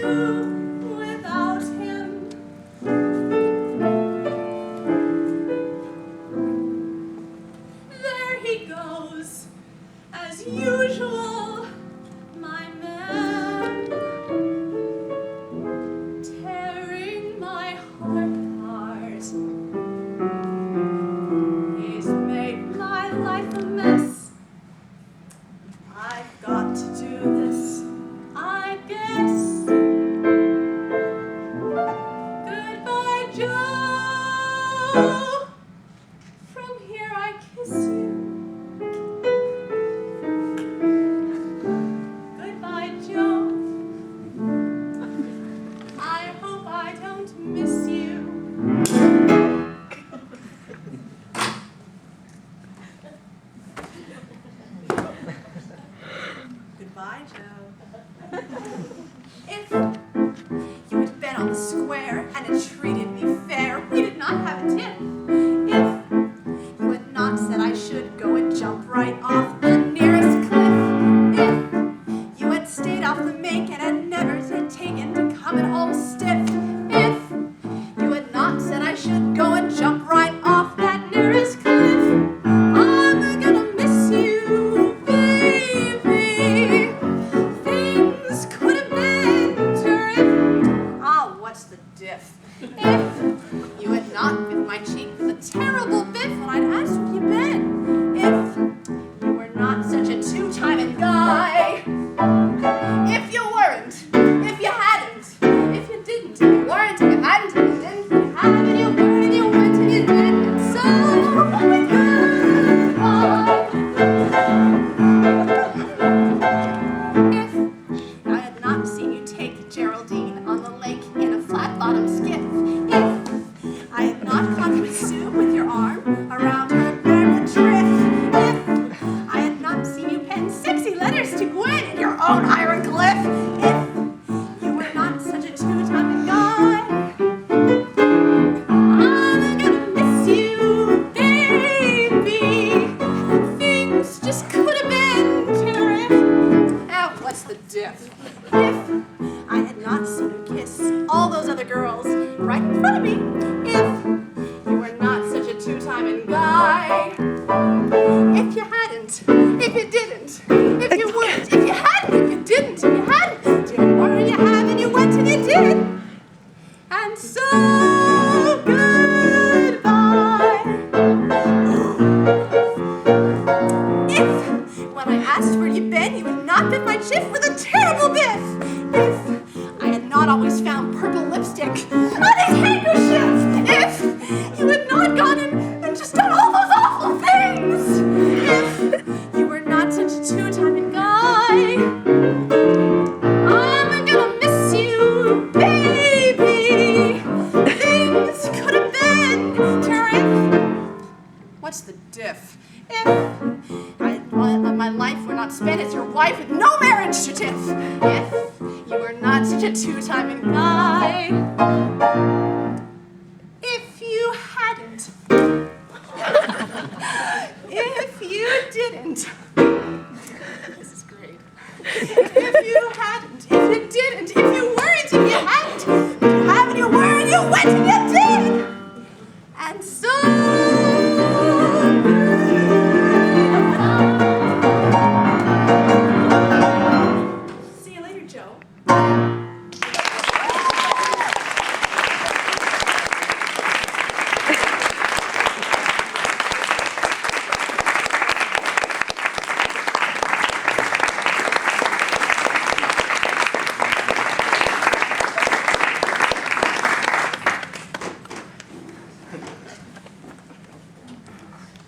do without him? There he goes, as usual, my man, tearing my heart apart. He's made my life a mess. I've got to do this, I guess. Goodbye, Joe. From here I kiss you. Goodbye, Joe. I hope I don't miss you. Goodbye, Joe. If you had been on the square and had treated me fair, we did not have a tip. If you had not said I should go and jump right off the nearest cliff, if you had stayed off the make and had never taken to coming home stiff, if you had not said I should go and jump right off that nearest cliff, I'm gonna miss you, baby. Things could have been terrific. Ah, what's the diff? If you had not bit my cheek with a terrible biff when I'd asked where you'd been, if you were not such a two-timing guy, if you weren't, if you hadn't, if you didn't, if you weren't, if you hadn't, if you didn't, if you had, and you were, and you went, and you did, and so goodbye. If I had not seen you take Geraldine on the lake in a flat-bottomed skiff, if I had not come to Sue with your arm around her barefoot drift, if I had not seen you pen sexy letters to Gwen in your own hieroglyph, if you were not such a two-timing guy, I'm gonna miss you, baby. Things just could have been terrific. Ah, what's the diff? If I had not seen you kiss all those other girls right in front of me, if you were not such a two-timing guy, if you hadn't, if you didn't, if you weren't, if you hadn't, if you didn't, if you hadn't, if you were, you have, and you went, and you did, and so goodbye. If, when I asked where you'd been, you had not bit my chiff with a terrible biff, if I had not always found purple lipstick on his handkerchief, if you had not gone and just done all those awful things, if you were not such a two-timing guy, I'm gonna miss you, baby. Things could have been terrific. What's the diff? If my life were not spent as your wife with no marriage certificate, if you were not such a two-timing guy, if you hadn't